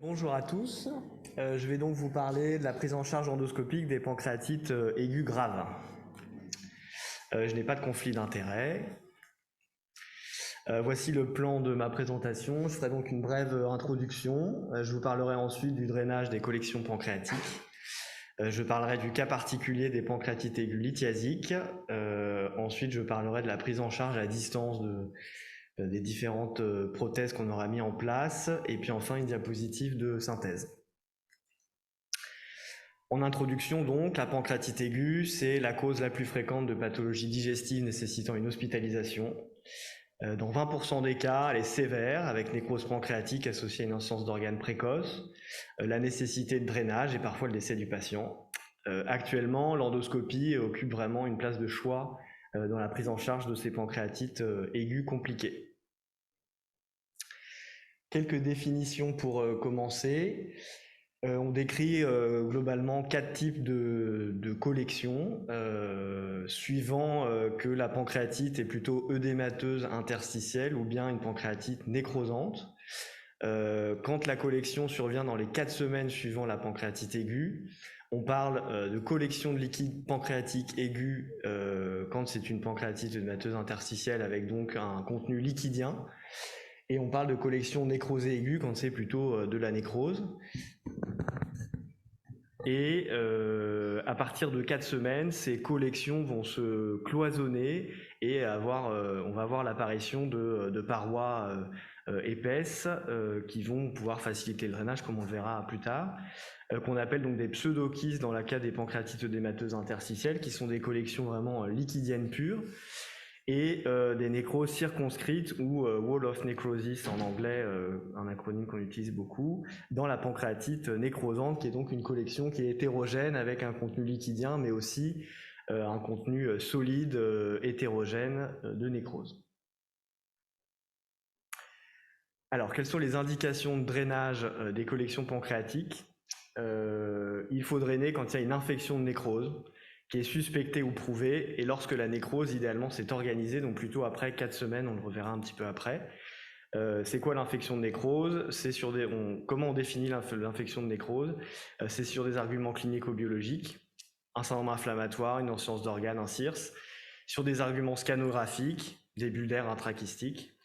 Bonjour à tous, je vais donc vous parler de la prise en charge endoscopique des pancréatites aiguës graves. Je n'ai pas de conflit d'intérêt. Voici le plan de ma présentation. Je ferai donc une brève introduction. Je vous parlerai ensuite du drainage des collections pancréatiques. Je parlerai du cas particulier des pancréatites aiguës lithiasiques. Ensuite, je parlerai de la prise en charge à distance des différentes prothèses qu'on aura mis en place. Et puis enfin, une diapositive de synthèse. En introduction donc, la pancréatite aiguë, c'est la cause la plus fréquente de pathologies digestives nécessitant une hospitalisation. Dans 20% des cas, elle est sévère, avec nécrose pancréatique associée à une insuffisance d'organes précoce, la nécessité de drainage et parfois le décès du patient. Actuellement, l'endoscopie occupe vraiment une place de choix dans la prise en charge de ces pancréatites aiguës compliquées. Quelques définitions pour commencer. On décrit globalement 4 types de collections, suivant que la pancréatite est plutôt œdémateuse interstitielle ou bien une pancréatite nécrosante. Quand la collection survient dans les 4 semaines suivant la pancréatite aiguë, on parle de collection de liquide pancréatique aigu quand c'est une pancréatite œdémateuse interstitielle avec donc un contenu liquidien. Et on parle de collection nécrosée aiguë quand c'est plutôt de la nécrose. Et à partir de 4 semaines, ces collections vont se cloisonner et on va avoir l'apparition de parois épaisses qui vont pouvoir faciliter le drainage, comme on le verra plus tard, qu'on appelle donc des pseudokystes dans le cas des pancréatites œdémateuses interstitielles, qui sont des collections vraiment liquidiennes pures, et des nécroses circonscrites ou wall of necrosis en anglais, un acronyme qu'on utilise beaucoup, dans la pancréatite nécrosante, qui est donc une collection qui est hétérogène avec un contenu liquidien, mais aussi un contenu solide, hétérogène de nécrose. Alors, quelles sont les indications de drainage des collections pancréatiques? Il faut drainer quand il y a une infection de nécrose qui est suspectée ou prouvée, et lorsque la nécrose, idéalement, s'est organisée, donc plutôt après 4 semaines, on le reverra un petit peu après. C'est quoi l'infection de nécrose? C'est sur comment on définit l'infection de nécrose? C'est sur des arguments clinico-biologiques, un syndrome inflammatoire, une insuffisance d'organes, un CIRS, sur des arguments scanographiques, des bulles d'air intrakystiques.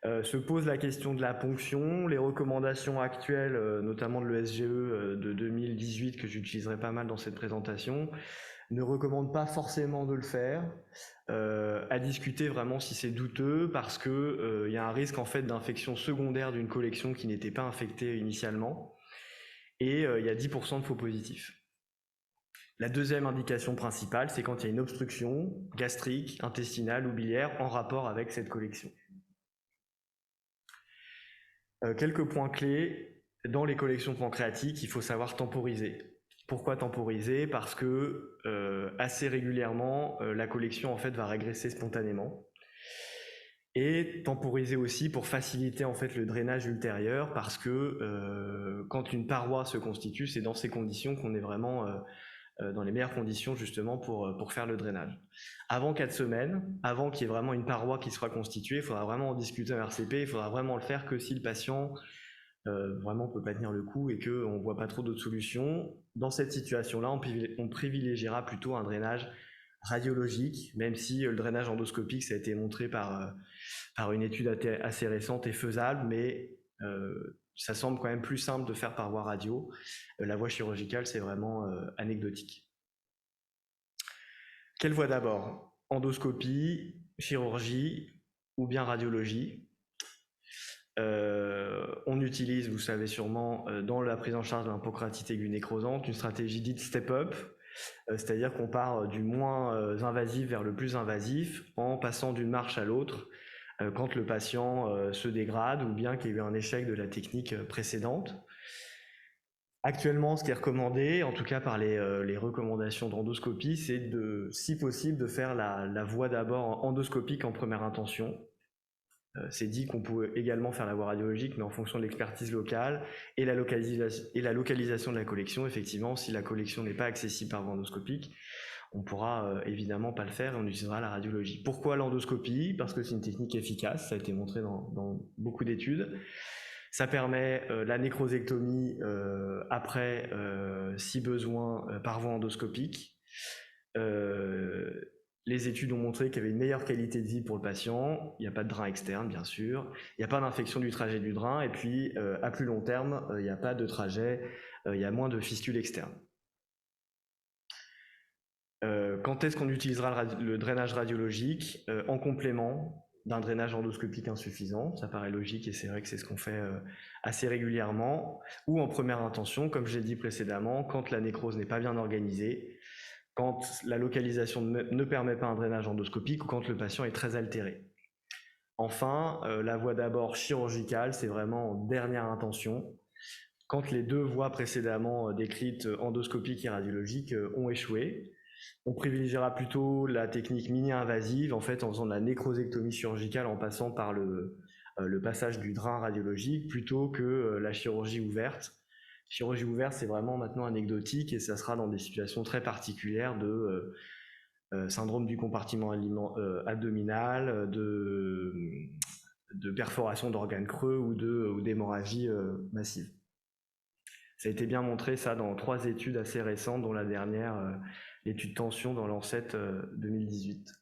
Se pose la question de la ponction. Les recommandations actuelles, notamment de l'ESGE de 2018, que j'utiliserai pas mal dans cette présentation, ne recommandent pas forcément de le faire, à discuter vraiment si c'est douteux, parce que y a un risque en fait d'infection secondaire d'une collection qui n'était pas infectée initialement, et il y a 10% de faux positifs. La deuxième indication principale, c'est quand il y a une obstruction gastrique, intestinale ou biliaire en rapport avec cette collection. Quelques points clés, dans les collections pancréatiques, il faut savoir temporiser. Pourquoi temporiser? Parce que assez régulièrement, la collection en fait va régresser spontanément. Et temporiser aussi pour faciliter en fait le drainage ultérieur, parce que quand une paroi se constitue, c'est dans ces conditions qu'on est vraiment dans les meilleures conditions justement pour faire le drainage. Avant 4 semaines, avant qu'il y ait vraiment une paroi qui soit constituée, il faudra vraiment en discuter en RCP, il faudra vraiment le faire que si le patient vraiment peut pas tenir le coup et qu'on ne voit pas trop d'autres solutions. Dans cette situation-là, on privilégiera plutôt un drainage radiologique, même si le drainage endoscopique, ça a été montré par une étude assez récente et faisable, mais ça semble quand même plus simple de faire par voie radio. La voie chirurgicale, c'est vraiment anecdotique. Quelle voie d'abord? Endoscopie, chirurgie ou bien radiologie? On utilise, vous savez sûrement, dans la prise en charge de la pancréatite aiguë nécrosante, une stratégie dite step-up, c'est-à-dire qu'on part du moins invasif vers le plus invasif en passant d'une marche à l'autre quand le patient se dégrade ou bien qu'il y a eu un échec de la technique précédente. Actuellement, ce qui est recommandé, en tout cas par les recommandations d'endoscopie, c'est si possible, de faire la voie d'abord endoscopique en première intention. C'est dit qu'on pouvait également faire la voie radiologique, mais en fonction de l'expertise locale et la localisation de la collection. Effectivement, si la collection n'est pas accessible par voie endoscopique, on pourra évidemment pas le faire et on utilisera la radiologie. Pourquoi l'endoscopie? Parce que c'est une technique efficace, ça a été montré dans beaucoup d'études. Ça permet la nécrosectomie après, si besoin, par voie endoscopique. Les études ont montré qu'il y avait une meilleure qualité de vie pour le patient, il n'y a pas de drain externe bien sûr, il n'y a pas d'infection du trajet du drain, et puis à plus long terme, il n'y a pas de trajet, il y a moins de fistules externes. Quand est-ce qu'on utilisera le drainage radiologique? En complément d'un drainage endoscopique insuffisant, ça paraît logique et c'est vrai que c'est ce qu'on fait assez régulièrement, ou en première intention, comme je l'ai dit précédemment, quand la nécrose n'est pas bien organisée, quand la localisation ne permet pas un drainage endoscopique ou quand le patient est très altéré. Enfin, la voie d'abord chirurgicale, c'est vraiment en dernière intention, quand les deux voies précédemment décrites, endoscopiques et radiologiques, ont échoué. On privilégiera plutôt la technique mini-invasive, en fait, en faisant de la nécrosectomie chirurgicale en passant par le passage du drain radiologique, plutôt que la chirurgie ouverte. Chirurgie ouverte, c'est vraiment maintenant anecdotique et ça sera dans des situations très particulières de syndrome du compartiment abdominal, de perforation d'organes creux ou d'hémorragie massive. Ça a été bien montré, ça, dans 3 études assez récentes, dont la dernière, l'étude tension dans Lancet 2018.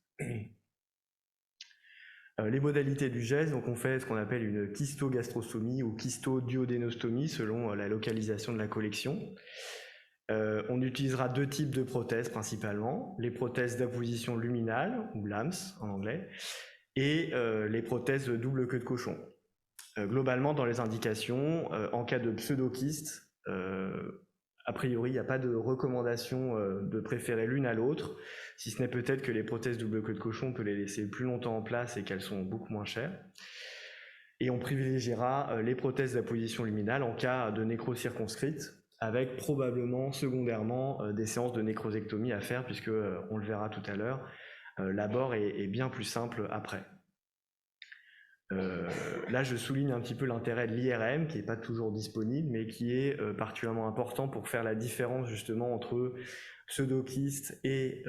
Les modalités du geste, donc on fait ce qu'on appelle une kystogastrostomie ou kystoduodénostomie selon la localisation de la collection. On utilisera 2 types de prothèses principalement, les prothèses d'apposition luminale, ou LAMS en anglais, et les prothèses de double queue de cochon. Globalement, dans les indications, en cas de pseudokyste, a priori, il n'y a pas de recommandation de préférer l'une à l'autre, si ce n'est peut-être que les prothèses double queue de cochon, on peut les laisser plus longtemps en place et qu'elles sont beaucoup moins chères. Et on privilégiera les prothèses d'apposition luminale en cas de nécrose circonscrite, avec probablement secondairement des séances de nécrosectomie à faire, puisque on le verra tout à l'heure, l'abord est bien plus simple après. Là, je souligne un petit peu l'intérêt de l'IRM, qui n'est pas toujours disponible, mais qui est particulièrement important pour faire la différence justement entre pseudokyste et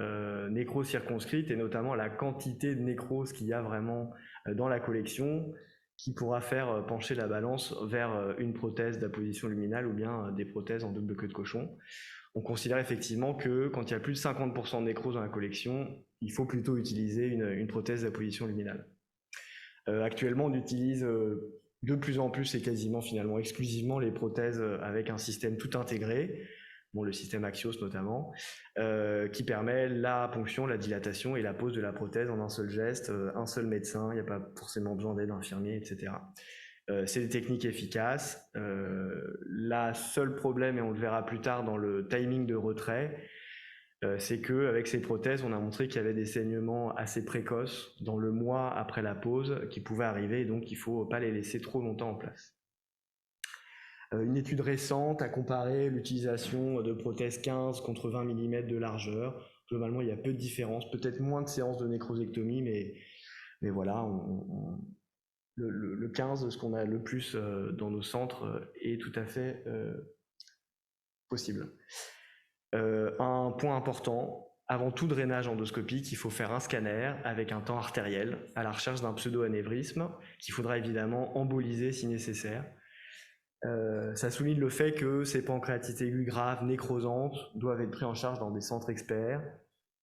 nécrose circonscrite, et notamment la quantité de nécrose qu'il y a vraiment dans la collection, qui pourra faire pencher la balance vers une prothèse d'apposition luminale ou bien des prothèses en double queue de cochon. On considère effectivement que quand il y a plus de 50% de nécrose dans la collection, il faut plutôt utiliser une prothèse d'apposition luminale. Actuellement, on utilise de plus en plus et quasiment finalement exclusivement les prothèses avec un système tout intégré, bon, le système Axios notamment, qui permet la ponction, la dilatation et la pose de la prothèse en un seul geste, un seul médecin, il n'y a pas forcément besoin d'aide infirmier, etc. C'est des techniques efficaces. La seule problème, et on le verra plus tard dans le timing de retrait, c'est qu'avec ces prothèses, on a montré qu'il y avait des saignements assez précoces dans le mois après la pose qui pouvaient arriver, et donc il ne faut pas les laisser trop longtemps en place. Une étude récente a comparé l'utilisation de prothèses 15 contre 20 mm de largeur. Globalement, il y a peu de différence, peut-être moins de séances de nécrosectomie, mais voilà, le 15, ce qu'on a le plus dans nos centres, est tout à fait possible. Un point important, avant tout drainage endoscopique, il faut faire un scanner avec un temps artériel à la recherche d'un pseudo-anévrisme qu'il faudra évidemment emboliser si nécessaire. Ça souligne le fait que ces pancréatites aiguës graves, nécrosantes, doivent être pris en charge dans des centres experts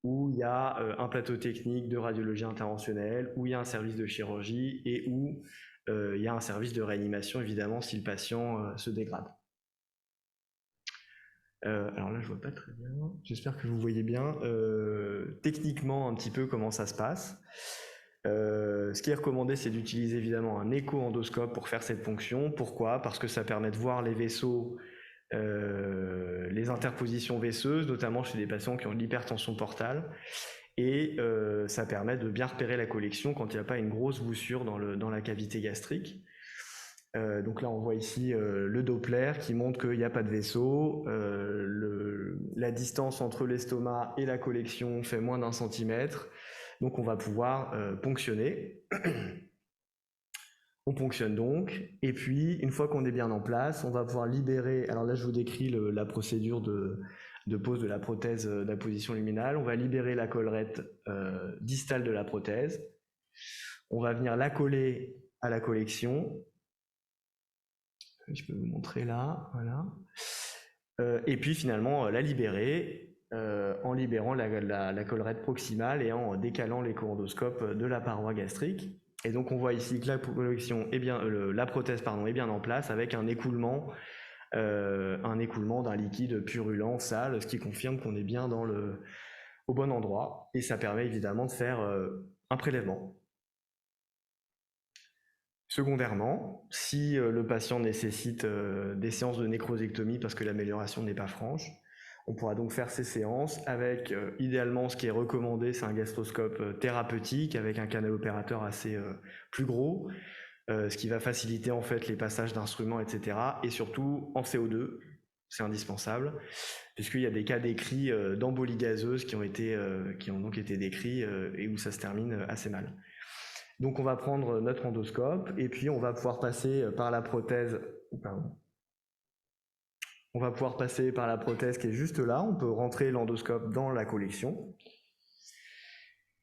où il y a un plateau technique de radiologie interventionnelle, où il y a un service de chirurgie et où il y a un service de réanimation évidemment si le patient se dégrade. Alors là, je vois pas très bien. J'espère que vous voyez bien. Techniquement, un petit peu comment ça se passe. Ce qui est recommandé, c'est d'utiliser évidemment un écho-endoscope pour faire cette ponction. Pourquoi? Parce que ça permet de voir les vaisseaux, les interpositions vesseuses, notamment chez des patients qui ont de l'hypertension portale. Et ça permet de bien repérer la collection quand il n'y a pas une grosse voussure dans la cavité gastrique. Donc là, on voit ici le Doppler qui montre qu'il n'y a pas de vaisseau. La distance entre l'estomac et la collection fait moins d'1 centimètre. Donc on va pouvoir ponctionner. On ponctionne donc. Et puis, une fois qu'on est bien en place, on va pouvoir libérer... Alors là, je vous décris la procédure de pose de la prothèse d'apposition luminale. On va libérer la collerette distale de la prothèse. On va venir la coller à la collection. Je peux vous montrer là, voilà. Et puis finalement la libérer en libérant la collerette proximale et en décalant les courondoscopes de la paroi gastrique. Et donc on voit ici que la collection est bien, la prothèse pardon, est bien en place avec un écoulement d'un liquide purulent, sale, ce qui confirme qu'on est bien au bon endroit. Et ça permet évidemment de faire un prélèvement. Secondairement, si le patient nécessite des séances de nécrosectomie parce que l'amélioration n'est pas franche, on pourra donc faire ces séances avec, idéalement, ce qui est recommandé, c'est un gastroscope thérapeutique avec un canal opérateur assez plus gros, ce qui va faciliter en fait les passages d'instruments, etc. Et surtout en CO2, c'est indispensable, puisqu'il y a des cas décrits d'embolie gazeuse qui ont donc été décrits et où ça se termine assez mal. Donc on va prendre notre endoscope et puis on va pouvoir passer par la prothèse. On va pouvoir passer par la prothèse qui est juste là. On peut rentrer l'endoscope dans la collection.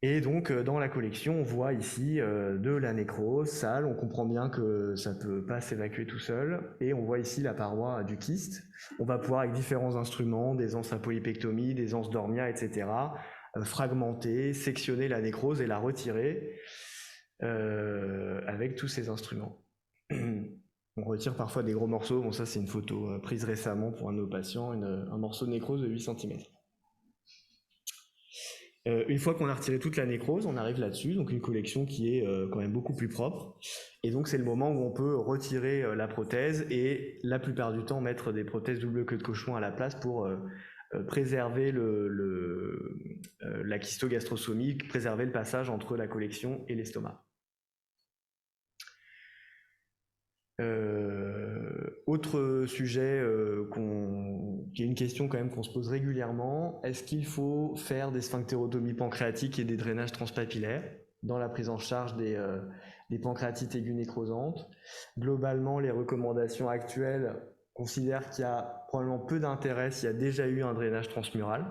Et donc dans la collection, on voit ici de la nécrose sale. On comprend bien que ça ne peut pas s'évacuer tout seul. Et on voit ici la paroi du kyste. On va pouvoir avec différents instruments, des anses à polypectomie, des anses Dormia, etc., fragmenter, sectionner la nécrose et la retirer. Avec tous ces instruments. On retire parfois des gros morceaux. Bon, ça, c'est une photo prise récemment pour un de nos patients, un morceau de nécrose de 8 cm. Une fois qu'on a retiré toute la nécrose, on arrive là-dessus, donc une collection qui est quand même beaucoup plus propre. Et donc, c'est le moment où on peut retirer la prothèse et la plupart du temps mettre des prothèses double queue de cochon à la place pour préserver la kystogastrosomie, préserver le passage entre la collection et l'estomac. Autre sujet qui est une question quand même qu'on se pose régulièrement, est-ce qu'il faut faire des sphinctérotomies pancréatiques et des drainages transpapillaires dans la prise en charge des pancréatites aiguës nécrosantes? Globalement, les recommandations actuelles considèrent qu'il y a probablement peu d'intérêt s'il y a déjà eu un drainage transmural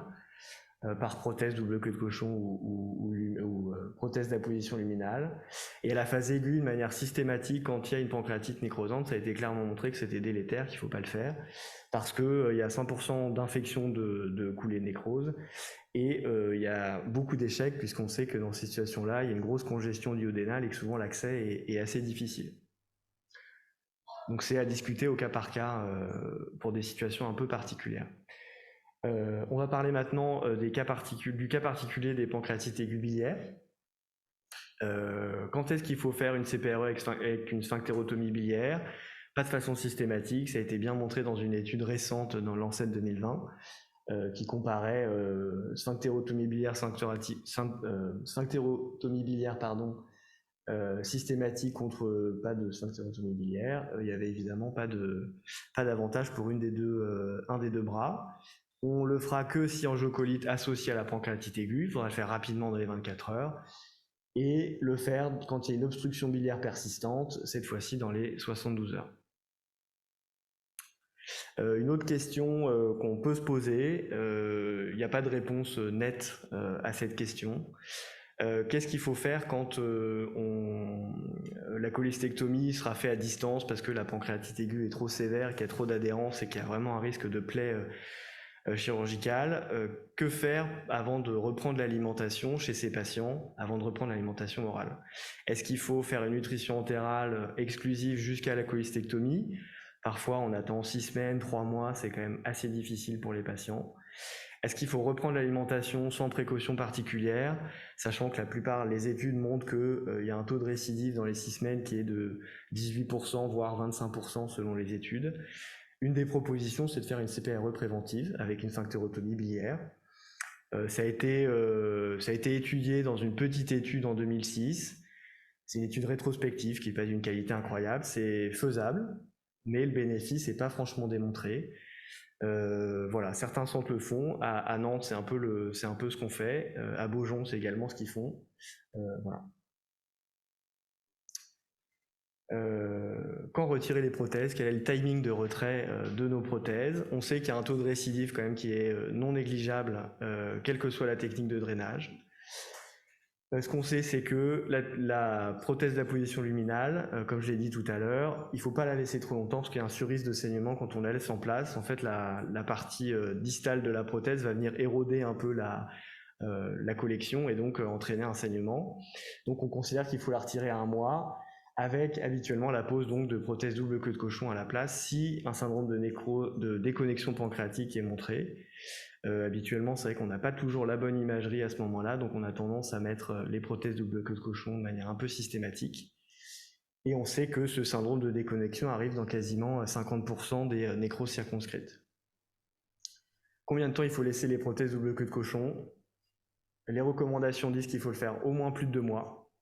par prothèse double queue de cochon ou prothèse d'apposition luminale. Et à la phase aiguë, de manière systématique, quand il y a une pancréatite nécrosante, ça a été clairement montré que c'était délétère, qu'il ne faut pas le faire, parce qu'il y a 100% d'infection de coulée de nécrose, et il y a beaucoup d'échecs, puisqu'on sait que dans ces situations-là, il y a une grosse congestion duodénale et que souvent l'accès est assez difficile. Donc c'est à discuter au cas par cas pour des situations un peu particulières. On va parler maintenant du cas particulier des pancréatites aiguës biliaires. Quand est-ce qu'il faut faire une CPRE avec une sphinctérotomie biliaire? Pas de façon systématique, ça a été bien montré dans une étude récente dans Lancet 2020 qui comparait sphinctérotomie biliaire, systématique contre pas de sphinctérotomie biliaire. Il n'y avait évidemment pas d'avantage pour un des deux bras. On le fera que si angiocolite associée à la pancréatite aiguë, il faudra le faire rapidement dans les 24 heures, et le faire quand il y a une obstruction biliaire persistante, cette fois-ci dans les 72 heures. Une autre question qu'on peut se poser, il n'y a pas de réponse nette à cette question. Qu'est-ce qu'il faut faire quand la cholecystectomie sera faite à distance parce que la pancréatite aiguë est trop sévère, qu'il y a trop d'adhérence et qu'il y a vraiment un risque de plaie chirurgicale? Que faire avant de reprendre l'alimentation chez ces patients, avant de reprendre l'alimentation orale? Est-ce qu'il faut faire une nutrition entérale exclusive jusqu'à la cholecystectomie? Parfois on attend 6 semaines, 3 mois, c'est quand même assez difficile pour les patients. Est-ce qu'il faut reprendre l'alimentation sans précaution particulière, sachant que la plupart des études montrent qu'il y a un taux de récidive dans les 6 semaines qui est de 18%, voire 25% selon les études? Une des propositions, c'est de faire une CPRE préventive avec une sphinctérotomie biliaire. Ça a été étudié dans une petite étude en 2006. C'est une étude rétrospective qui n'est pas d'une qualité incroyable. C'est faisable, mais le bénéfice n'est pas franchement démontré. Voilà, certains centres le font. À Nantes, c'est un peu ce qu'on fait. À Beaujon, c'est également ce qu'ils font. Voilà. Quand retirer les prothèses, quel est le timing de retrait de nos prothèses? On sait qu'il y a un taux de récidive quand même qui est non négligeable, quelle que soit la technique de drainage. Ce qu'on sait, c'est que la prothèse d'apposition luminale, comme je l'ai dit tout à l'heure, il ne faut pas la laisser trop longtemps parce qu'il y a un surrisque de saignement quand on la laisse en place. En fait, la partie distale de la prothèse va venir éroder un peu la collection et donc entraîner un saignement. Donc on considère qu'il faut la retirer à 1 mois avec habituellement la pose donc de prothèse double queue de cochon à la place si un syndrome de déconnexion pancréatique est montré. Habituellement, c'est vrai qu'on n'a pas toujours la bonne imagerie à ce moment-là, donc on a tendance à mettre les prothèses double queue de cochon de manière un peu systématique. Et on sait que ce syndrome de déconnexion arrive dans quasiment 50% des nécroses circonscrites. Combien de temps il faut laisser les prothèses double queue de cochon? Les recommandations disent qu'il faut le faire au moins plus de 2 mois.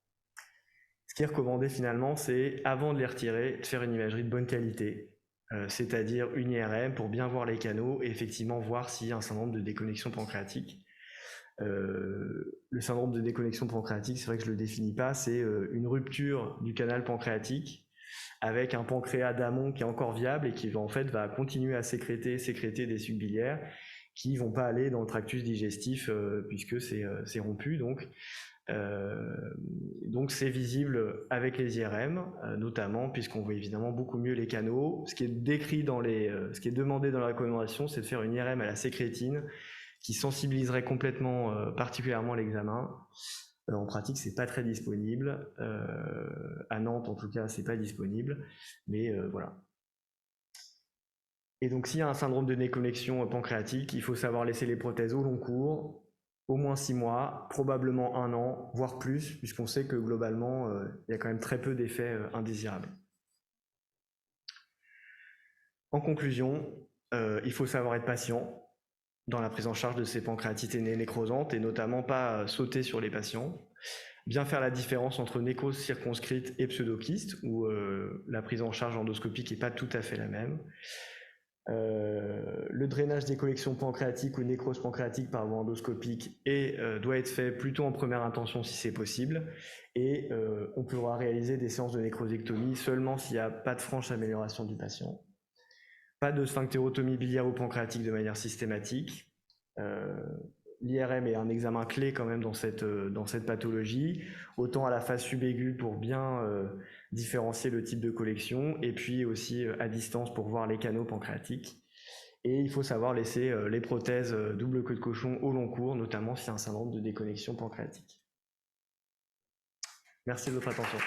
Ce qui est recommandé finalement, c'est avant de les retirer, de faire une imagerie de bonne qualité, c'est-à-dire une IRM pour bien voir les canaux et effectivement voir s'il y a un syndrome de déconnexion pancréatique. Le syndrome de déconnexion pancréatique, c'est vrai que je ne le définis pas, c'est une rupture du canal pancréatique avec un pancréas d'amont qui est encore viable et qui en fait va continuer à sécréter des sucs biliaires qui vont pas aller dans le tractus digestif puisque c'est rompu. Donc c'est visible avec les IRM, notamment puisqu'on voit évidemment beaucoup mieux les canaux. Ce qui est décrit ce qui est demandé dans la recommandation, c'est de faire une IRM à la sécrétine qui sensibiliserait complètement, particulièrement l'examen. En pratique, c'est pas très disponible. À Nantes, en tout cas, c'est pas disponible. Mais voilà. Et donc, s'il y a un syndrome de déconnexion pancréatique, il faut savoir laisser les prothèses au long cours, au moins 6 mois, probablement 1 an, voire plus, puisqu'on sait que globalement, il y a quand même très peu d'effets indésirables. En conclusion, il faut savoir être patient dans la prise en charge de ces pancréatites nécrosantes et notamment pas sauter sur les patients. Bien faire la différence entre nécrose circonscrite et pseudokyste, où la prise en charge endoscopique n'est pas tout à fait la même. Le drainage des collections pancréatiques ou nécrose pancréatique par voie endoscopique doit être fait plutôt en première intention si c'est possible. Et on pourra réaliser des séances de nécrosectomie seulement s'il n'y a pas de franche amélioration du patient. Pas de sphinctérotomie biliaire ou pancréatique de manière systématique. L'IRM est un examen clé quand même dans cette pathologie, autant à la phase subaiguë pour bien différencier le type de collection, et puis aussi à distance pour voir les canaux pancréatiques. Et il faut savoir laisser les prothèses double queue de cochon au long cours, notamment s'il y a un syndrome de déconnexion pancréatique. Merci de votre attention.